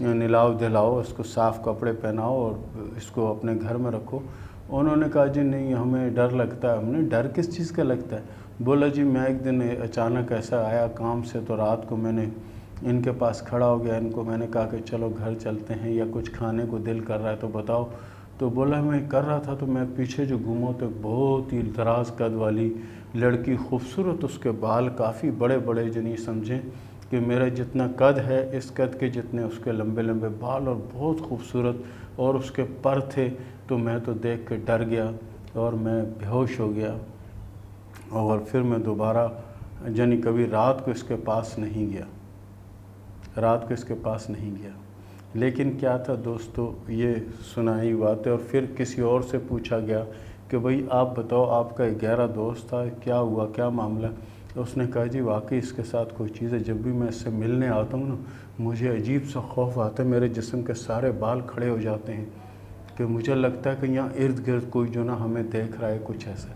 نلاؤ دلاؤ، اس کو صاف کپڑے پہناؤ اور اس کو اپنے گھر میں رکھو۔ انہوں نے کہا جی نہیں ہمیں ڈر لگتا ہے۔ ہم نے ڈر کس چیز کا لگتا ہے؟ بولا جی میں ایک دن اچانک ایسا آیا کام سے، تو رات کو میں نے ان کے پاس کھڑا ہو گیا، ان کو میں نے کہا کہ چلو گھر چلتے ہیں یا کچھ کھانے کو دل کر رہا ہے تو بتاؤ۔ تو بولا میں کر رہا تھا تو میں پیچھے جو گھوما تو بہت ہی دراز قد والی لڑکی، خوبصورت، اس کے بال کافی بڑے بڑے، جنہیں سمجھیں کہ میرا جتنا قد ہے اس قد کے جتنے اس کے لمبے لمبے بال، اور بہت خوبصورت، اور اس کے پر تھے۔ تو میں تو دیکھ کے ڈر گیا اور میں بے ہوش ہو گیا، اور پھر میں دوبارہ یعنی کبھی رات کو اس کے پاس نہیں گیا، رات کو اس کے پاس نہیں گیا۔ لیکن کیا تھا دوستو، یہ سنائی بات ہے۔ اور پھر کسی اور سے پوچھا گیا کہ بھئی آپ بتاؤ، آپ کا ایک گہرا دوست تھا، کیا ہوا، کیا معاملہ؟ اس نے کہا جی واقعی اس کے ساتھ کوئی چیز ہے، جب بھی میں اس سے ملنے آتا ہوں نا مجھے عجیب سا خوف آتا ہے، میرے جسم کے سارے بال کھڑے ہو جاتے ہیں، کہ مجھے لگتا ہے کہ یہاں ارد گرد کوئی جو نا ہمیں دیکھ رہا ہے، کچھ ایسا۔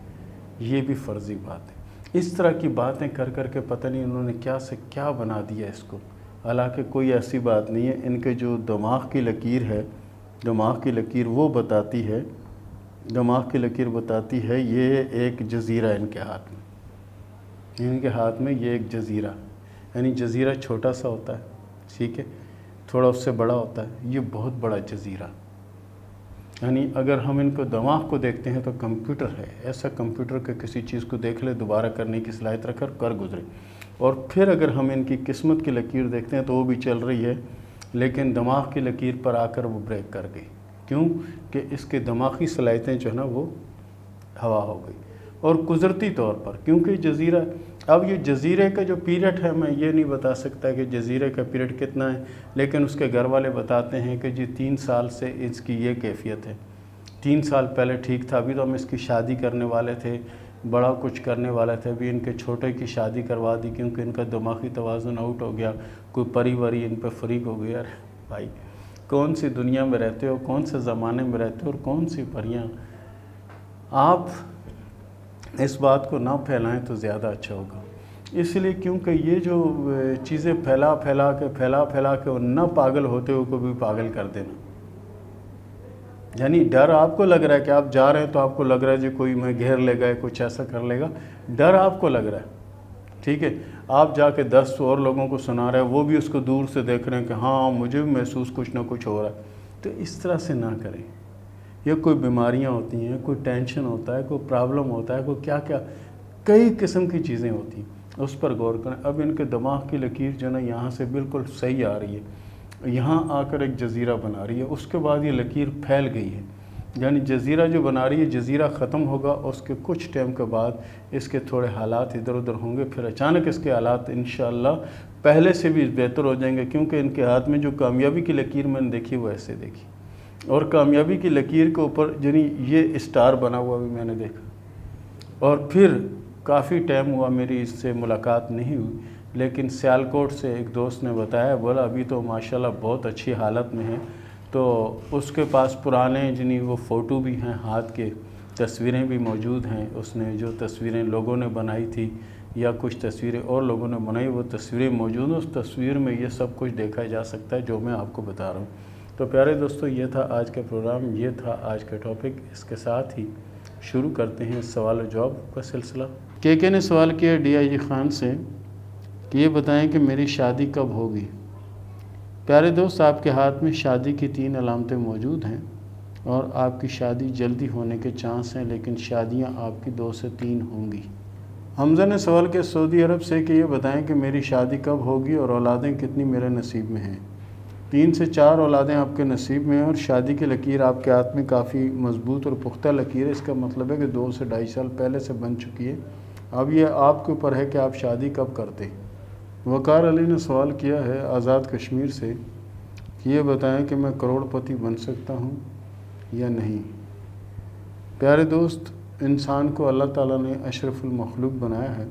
یہ بھی فرضی بات ہے۔ اس طرح کی باتیں کر کر کے پتہ نہیں انہوں نے کیا سے کیا بنا دیا اس کو، حالانکہ کوئی ایسی بات نہیں ہے۔ ان کے جو دماغ کی لکیر ہے، دماغ کی لکیر وہ بتاتی ہے، دماغ کی لکیر بتاتی ہے یہ ایک جزیرہ ان کے ہاتھ میں، ان کے ہاتھ میں یہ ایک جزیرہ، یعنی جزیرہ چھوٹا سا ہوتا ہے، ٹھیک ہے، تھوڑا اس سے بڑا ہوتا ہے، یہ بہت بڑا جزیرہ۔ یعنی اگر ہم ان کو دماغ کو دیکھتے ہیں تو کمپیوٹر ہے، ایسا کمپیوٹر کہ کسی چیز کو دیکھ لے دوبارہ کرنے کی صلاحیت رکھ کر گزرے۔ اور پھر اگر ہم ان کی قسمت کی لکیر دیکھتے ہیں تو وہ بھی چل رہی ہے، لیکن دماغ کی لکیر پر آ کر وہ بریک کر گئی۔ کیوں؟ کہ اس کے دماغی صلاحیتیں جو ہے نا وہ ہوا ہو گئی، اور قدرتی طور پر، کیونکہ جزیرہ، اب یہ جزیرے کا جو پیریڈ ہے میں یہ نہیں بتا سکتا کہ جزیرے کا پیریڈ کتنا ہے، لیکن اس کے گھر والے بتاتے ہیں کہ جی 3 سال سے اس کی یہ کیفیت ہے، 3 سال پہلے ٹھیک تھا، ابھی تو ہم اس کی شادی کرنے والے تھے، بڑا کچھ کرنے والے تھے، ابھی ان کے چھوٹے کی شادی کروا دی کیونکہ ان کا دماغی توازن آؤٹ ہو گیا، کوئی پری وری ان پہ فریق ہو گیا۔ بھائی کون سی دنیا میں رہتے ہو، کون سے زمانے میں رہتے ہو، اور کون سی پریاں؟ آپ اس بات کو نہ پھیلائیں تو زیادہ اچھا ہوگا، اس لیے کیونکہ یہ جو چیزیں پھیلا کے اور نہ پاگل ہوتے ہو کو بھی پاگل کر دینا۔ یعنی ڈر آپ کو لگ رہا ہے کہ آپ جا رہے ہیں تو آپ کو لگ رہا ہے جی کوئی میں گھیر لے گا، کچھ ایسا کر لے گا، ڈر آپ کو لگ رہا ہے، ٹھیک ہے۔ آپ جا کے 10 اور لوگوں کو سنا رہے ہیں، وہ بھی اس کو دور سے دیکھ رہے ہیں کہ ہاں مجھے بھی محسوس کچھ نہ کچھ ہو رہا ہے، تو اس طرح سے نہ کریں۔ یہ کوئی بیماریاں ہوتی ہیں، کوئی ٹینشن ہوتا ہے، کوئی پرابلم ہوتا ہے، کوئی کیا کیا کئی قسم کی چیزیں ہوتی ہیں، اس پر غور کریں۔ اب ان کے دماغ کی لکیر جو ہے نا یہاں سے بالکل صحیح آ رہی ہے، یہاں آ کر ایک جزیرہ بنا رہی ہے، اس کے بعد یہ لکیر پھیل گئی ہے، یعنی جزیرہ جو بنا رہی ہے، جزیرہ ختم ہوگا، اس کے کچھ ٹائم کے بعد اس کے تھوڑے حالات ادھر ادھر ہوں گے، پھر اچانک اس کے حالات انشاءاللہ پہلے سے بھی بہتر ہو جائیں گے، کیونکہ ان کے ہاتھ میں جو کامیابی کی لکیر میں نے دیکھی وہ ایسے دیکھی، اور کامیابی کی لکیر کے اوپر یعنی یہ اسٹار بنا ہوا بھی میں نے دیکھا۔ اور پھر کافی ٹائم ہوا میری اس سے ملاقات نہیں ہوئی، لیکن سیالکوٹ سے ایک دوست نے بتایا، بولا ابھی تو ماشاءاللہ بہت اچھی حالت میں ہے، تو اس کے پاس پرانے جنہیں وہ فوٹو بھی ہیں، ہاتھ کے تصویریں بھی موجود ہیں، اس نے جو تصویریں لوگوں نے بنائی تھی یا کچھ تصویریں اور لوگوں نے بنائی وہ تصویریں موجود ہیں، اس تصویر میں یہ سب کچھ دیکھا جا سکتا ہے جو میں آپ کو بتا رہا ہوں۔ تو پیارے دوستو یہ تھا آج کا پروگرام، یہ تھا آج کا ٹاپک۔ اس کے ساتھ ہی شروع کرتے ہیں سوال و جواب کا سلسلہ۔ کے نے سوال کیا ڈی آئی جی خان سے کہ یہ بتائیں کہ میری شادی کب ہوگی؟ پیارے دوست آپ کے ہاتھ میں شادی کی 3 علامتیں موجود ہیں اور آپ کی شادی جلدی ہونے کے چانس ہیں، لیکن شادیاں آپ کی 2 سے 3 ہوں گی۔ حمزہ نے سوال کیا سعودی عرب سے کہ یہ بتائیں کہ میری شادی کب ہوگی اور اولادیں کتنی میرے نصیب میں ہیں؟ 3 سے 4 اولادیں آپ کے نصیب میں ہیں، اور شادی کی لکیر آپ کے ہاتھ میں کافی مضبوط اور پختہ لکیر ہے، اس کا مطلب ہے کہ 2 سے 2.5 سال پہلے سے بن چکی ہے۔ اب یہ آپ کے اوپر ہے کہ آپ شادی کب کرتے ہیں۔ وقار علی نے سوال کیا ہے آزاد کشمیر سے کہ یہ بتائیں کہ میں کروڑ پتی بن سکتا ہوں یا نہیں؟ پیارے دوست انسان کو اللہ تعالیٰ نے اشرف المخلوق بنایا ہے،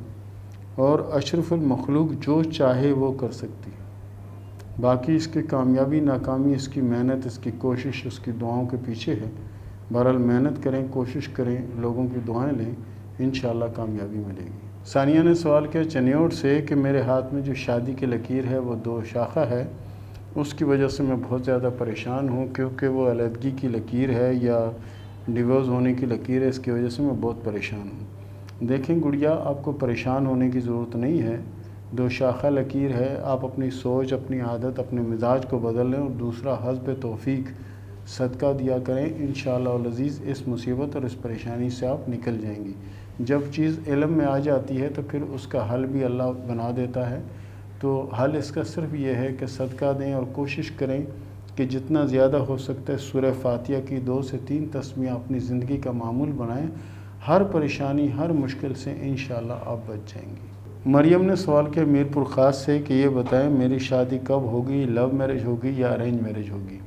اور اشرف المخلوق جو چاہے وہ کر سکتی ہے، باقی اس کی کامیابی ناکامی اس کی محنت، اس کی کوشش، اس کی دعاؤں کے پیچھے ہے۔ بہرحال محنت کریں، کوشش کریں، لوگوں کی دعائیں لیں، انشاءاللہ کامیابی ملے گی۔ ثانیہ نے سوال کیا چنیوٹ سے کہ میرے ہاتھ میں جو شادی کی لکیر ہے وہ 2 شاخہ ہے، اس کی وجہ سے میں بہت زیادہ پریشان ہوں، کیونکہ وہ علیحدگی کی لکیر ہے یا ڈیورس ہونے کی لکیر ہے، اس کی وجہ سے میں بہت پریشان ہوں۔ دیکھیں گڑیا، آپ کو پریشان ہونے کی ضرورت نہیں ہے، دو شاخہ لکیر ہے، آپ اپنی سوچ، اپنی عادت، اپنے مزاج کو بدل لیں اور دوسرا حسب توفیق صدقہ دیا کریں، انشاءاللہ العزیز اس مصیبت اور اس پریشانی سے آپ نکل جائیں گی۔ جب چیز علم میں آ جاتی ہے تو پھر اس کا حل بھی اللہ بنا دیتا ہے۔ تو حل اس کا صرف یہ ہے کہ صدقہ دیں اور کوشش کریں کہ جتنا زیادہ ہو سکتا ہے سورہ فاتحہ کی 2 سے 3 تسمیہ اپنی زندگی کا معمول بنائیں، ہر پریشانی، ہر مشکل سے انشاءاللہ آپ بچ جائیں گی۔ مریم نے سوال کیا میر پور خاص سے کہ یہ بتائیں میری شادی کب ہوگی، لو میرج ہوگی یا ارینج میرج ہوگی؟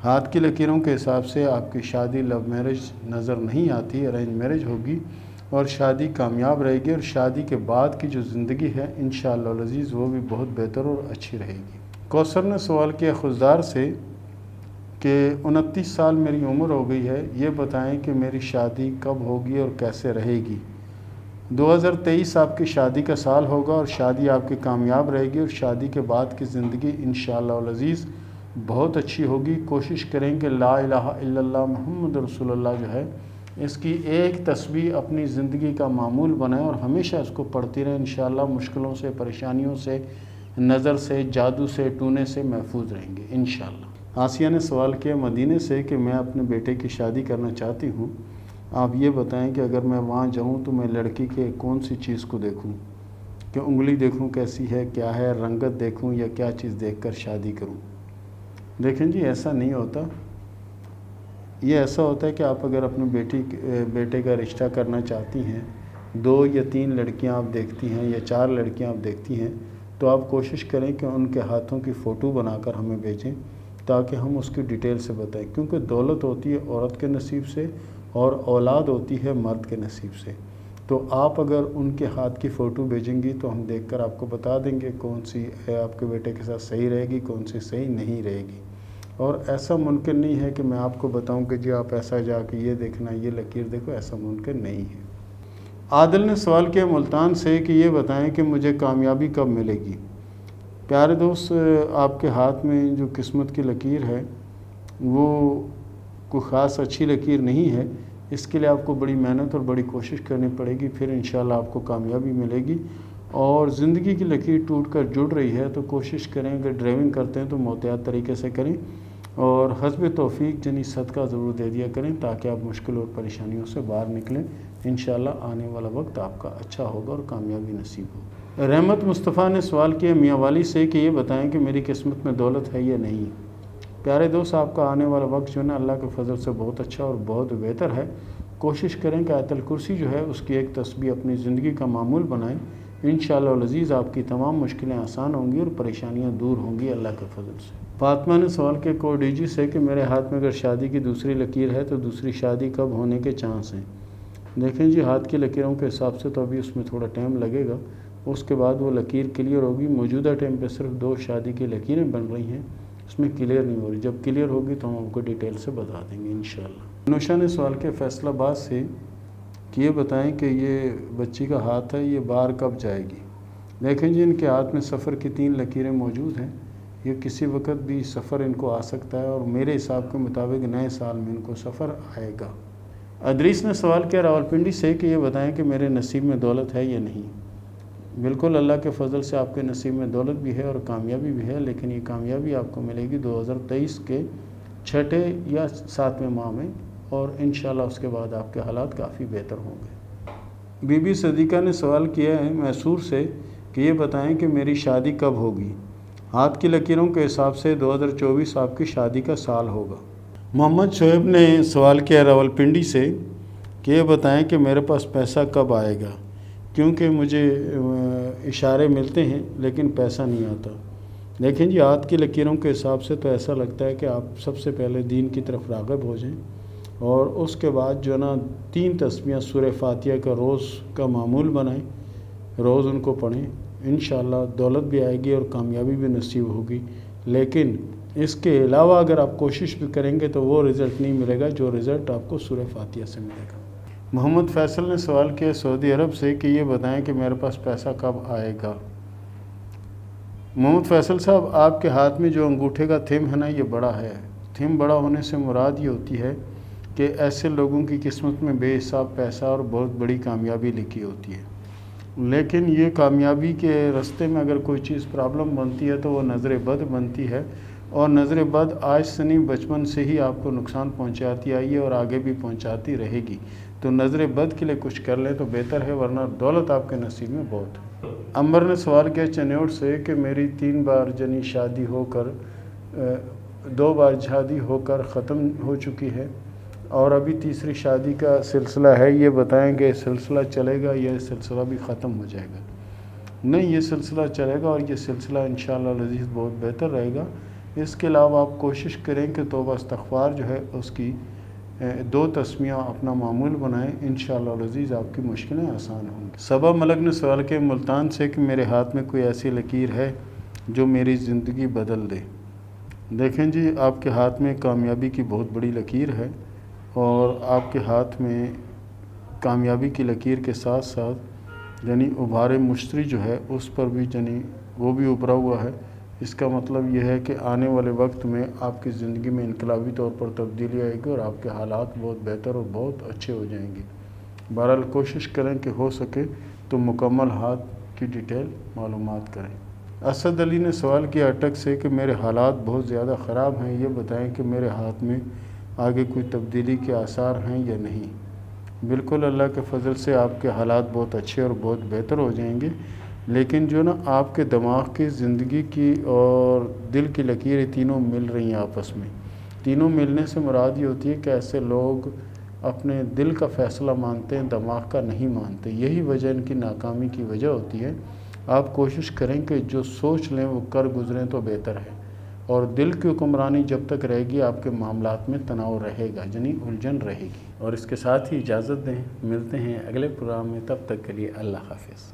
ہاتھ کی لکیروں کے حساب سے آپ کی شادی لو میرج نظر نہیں آتی، ارینج میرج ہوگی اور شادی کامیاب رہے گی، اور شادی کے بعد کی جو زندگی ہے انشاءاللہ العزیز وہ بھی بہت بہتر اور اچھی رہے گی۔ کوثر نے سوال کیا خضدار سے کہ 29 سال میری عمر ہو گئی ہے، یہ بتائیں کہ میری شادی کب ہوگی اور کیسے رہے گی؟ 2023 آپ کی شادی کا سال ہوگا اور شادی آپ کی کامیاب رہے گی، اور شادی کے بعد کی زندگی انشاءاللہ العزیز بہت اچھی ہوگی۔ کوشش کریں کہ لا الہ الا اللہ محمد رسول اللہ جو ہے اس کی ایک تسبیح اپنی زندگی کا معمول بنائیں اور ہمیشہ اس کو پڑھتی رہیں، انشاءاللہ مشکلوں سے، پریشانیوں سے، نظر سے، جادو سے، ٹونے سے محفوظ رہیں گے انشاءاللہ۔ آسیہ نے سوال کیا مدینے سے کہ میں اپنے بیٹے کی شادی کرنا چاہتی ہوں، آپ یہ بتائیں کہ اگر میں وہاں جاؤں تو میں لڑکی کے کون سی چیز کو دیکھوں، کہ انگلی دیکھوں کیسی ہے، کیا ہے، رنگت دیکھوں یا کیا چیز دیکھ کر شادی کروں؟ دیکھیں جی، ایسا نہیں ہوتا۔ یہ ایسا ہوتا ہے کہ آپ اگر اپنے بیٹے کا رشتہ کرنا چاہتی ہیں، 2 یا 3 لڑکیاں آپ دیکھتی ہیں یا 4 لڑکیاں آپ دیکھتی ہیں، تو آپ کوشش کریں کہ ان کے ہاتھوں کی فوٹو بنا کر ہمیں بھیجیں تاکہ ہم اس کی ڈیٹیل سے بتائیں، کیونکہ دولت ہوتی ہے عورت کے نصیب سے اور اولاد ہوتی ہے مرد کے نصیب سے۔ تو آپ اگر ان کے ہاتھ کی فوٹو بھیجیں گی تو ہم دیکھ کر آپ کو بتا دیں گے کون سی آپ کے بیٹے کے ساتھ صحیح رہے گی، کون سی صحیح نہیں رہے گی۔ اور ایسا ممکن نہیں ہے کہ میں آپ کو بتاؤں کہ جی آپ ایسا جا کے یہ دیکھنا، یہ لکیر دیکھو، ایسا ممکن نہیں ہے۔ عادل نے سوال کیا ملتان سے کہ یہ بتائیں کہ مجھے کامیابی کب ملے گی؟ پیارے دوست، آپ کے ہاتھ میں جو قسمت کی لکیر ہے وہ کوئی خاص اچھی لکیر نہیں ہے، اس کے لیے آپ کو بڑی محنت اور بڑی کوشش کرنی پڑے گی، پھر انشاءاللہ آپ کو کامیابی ملے گی۔ اور زندگی کی لکیر ٹوٹ کر جڑ رہی ہے تو کوشش کریں کہ ڈرائیونگ کرتے ہیں تو محتاط طریقے سے کریں اور حسب توفیق یعنی صدقہ ضرور دے دیا کریں تاکہ آپ مشکل اور پریشانیوں سے باہر نکلیں، انشاءاللہ آنے والا وقت آپ کا اچھا ہوگا اور کامیابی نصیب ہوگی۔ رحمت مصطفیٰ نے سوال کیا میاں والی سے کہ یہ بتائیں کہ میری قسمت میں دولت ہے یا نہیں؟ پیارے دوست، آپ کا آنے والا وقت جو ہے نا اللہ کے فضل سے بہت اچھا اور بہت بہتر ہے۔ کوشش کریں کہ آیت الکرسی جو ہے اس کی ایک تسبیح اپنی زندگی کا معمول بنائیں، انشاءاللہ العزیز آپ کی تمام مشکلیں آسان ہوں گی اور پریشانیاں دور ہوں گی اللہ کے فضل سے۔ فاطمہ نے سوال کیا کو ڈی جی سے کہ میرے ہاتھ میں اگر شادی کی دوسری لکیر ہے تو دوسری شادی کب ہونے کے چانس ہیں؟ دیکھیں جی، ہاتھ کی لکیروں کے حساب سے تو ابھی اس میں تھوڑا ٹائم لگے گا، اس کے بعد وہ لکیر کلیئر ہوگی۔ موجودہ ٹائم پہ صرف 2 شادی کی لکیریں بن رہی ہیں، اس میں کلیئر نہیں ہو رہی، جب کلیئر ہوگی تو ہم آپ کو ڈیٹیل سے بتا دیں گے انشاءاللہ۔ نوشا نے سوال کیا فیصل آباد سے کہ یہ بتائیں کہ یہ بچی کا ہاتھ ہے یہ باہر کب جائے گی؟ دیکھیں جی، ان کے ہاتھ میں سفر کی 3 لکیریں موجود ہیں، یہ کسی وقت بھی سفر ان کو آ سکتا ہے اور میرے حساب کے مطابق نئے سال میں ان کو سفر آئے گا۔ ادریس نے سوال کیا راولپنڈی سے کہ یہ بتائیں کہ میرے نصیب میں دولت ہے یا نہیں؟ بالکل اللہ کے فضل سے آپ کے نصیب میں دولت بھی ہے اور کامیابی بھی ہے، لیکن یہ کامیابی آپ کو ملے گی 2023 کے 6 یا 7ویں ماہ میں، اور انشاءاللہ اس کے بعد آپ کے حالات کافی بہتر ہوں گے۔ بی بی صدیقہ نے سوال کیا ہے میسور سے کہ یہ بتائیں کہ میری شادی کب ہوگی؟ ہاتھ کی لکیروں کے حساب سے 2024 آپ کی شادی کا سال ہوگا۔ محمد شعیب نے سوال کیا راولپنڈی سے کہ یہ بتائیں کہ میرے پاس پیسہ کب آئے گا، کیونکہ مجھے اشارے ملتے ہیں لیکن پیسہ نہیں آتا۔ دیکھیں جی، ہاتھ کی لکیروں کے حساب سے تو ایسا لگتا ہے کہ آپ سب سے پہلے دین کی طرف راغب ہو جائیں اور اس کے بعد جو نا 3 تسمیہ سورہ فاتحہ کا روز کا معمول بنائیں، روز ان کو پڑھیں، انشاءاللہ دولت بھی آئے گی اور کامیابی بھی نصیب ہوگی۔ لیکن اس کے علاوہ اگر آپ کوشش بھی کریں گے تو وہ رزلٹ نہیں ملے گا جو رزلٹ آپ کو سورہ فاتحہ سے ملے گا۔ محمد فیصل نے سوال کیا سعودی عرب سے کہ یہ بتائیں کہ میرے پاس پیسہ کب آئے گا؟ محمد فیصل صاحب، آپ کے ہاتھ میں جو انگوٹھے کا تھم ہے نا، یہ بڑا ہے۔ تھم بڑا ہونے سے مراد یہ ہوتی ہے کہ ایسے لوگوں کی قسمت میں بے حساب پیسہ اور بہت بڑی کامیابی لکھی ہوتی ہے، لیکن یہ کامیابی کے راستے میں اگر کوئی چیز پرابلم بنتی ہے تو وہ نظر بد بنتی ہے، اور نظر بد آج سے نہیں، بچپن سے ہی آپ کو نقصان پہنچاتی آئی ہے اور آگے بھی پہنچاتی رہے گی۔ تو نظر بد کے لیے کچھ کر لیں تو بہتر ہے، ورنہ دولت آپ کے نصیب میں بہت ہے۔ عمر نے سوال کیا چنیوٹ سے کہ میری 3 بار جنی شادی ہو کر 2 بار شادی ہو کر ختم ہو چکی ہے اور ابھی تیسری شادی کا سلسلہ ہے، یہ بتائیں کہ سلسلہ چلے گا یا سلسلہ بھی ختم ہو جائے گا؟ نہیں، یہ سلسلہ چلے گا اور یہ سلسلہ انشاءاللہ العزیز بہت بہتر رہے گا۔ اس کے علاوہ آپ کوشش کریں کہ توبہ استغفار جو ہے اس کی 2 تسمیہ اپنا معمول بنائیں، انشاءاللہ العزیز آپ کی مشکلیں آسان ہوں گی۔ صبا ملک نے سوال کیا ملتان سے کہ میرے ہاتھ میں کوئی ایسی لکیر ہے جو میری زندگی بدل دے۔ دیکھیں جی، آپ کے ہاتھ میں کامیابی کی بہت بڑی لکیر ہے، اور آپ کے ہاتھ میں کامیابی کی لکیر کے ساتھ ساتھ یعنی ابھار مشتری جو ہے اس پر بھی یعنی وہ بھی ابھرا ہوا ہے۔ اس کا مطلب یہ ہے کہ آنے والے وقت میں آپ کی زندگی میں انقلابی طور پر تبدیلی آئے گی اور آپ کے حالات بہت بہتر اور بہت اچھے ہو جائیں گے۔ بہرحال کوشش کریں کہ ہو سکے تو مکمل ہاتھ کی ڈیٹیل معلومات کریں۔ اسد علی نے سوال کیا اٹک سے کہ میرے حالات بہت زیادہ خراب ہیں، یہ بتائیں کہ میرے ہاتھ میں آگے کوئی تبدیلی کے آثار ہیں یا نہیں؟ بالکل، اللہ کے فضل سے آپ کے حالات بہت اچھے اور بہت بہتر ہو جائیں گے، لیکن جو نا آپ کے دماغ کی، زندگی کی اور دل کی لکیریں تینوں مل رہی ہیں آپس میں۔ تینوں ملنے سے مراد یہ ہوتی ہے کہ ایسے لوگ اپنے دل کا فیصلہ مانتے ہیں، دماغ کا نہیں مانتے، یہی وجہ ان کی ناکامی کی وجہ ہوتی ہے۔ آپ کوشش کریں کہ جو سوچ لیں وہ کر گزریں تو بہتر ہے، اور دل کی حکمرانی جب تک رہے گی آپ کے معاملات میں تناؤ رہے گا، یعنی الجھن رہے گی۔ اور اس کے ساتھ ہی اجازت دیں، ملتے ہیں اگلے پروگرام میں، تب تک کے لیے اللہ حافظ۔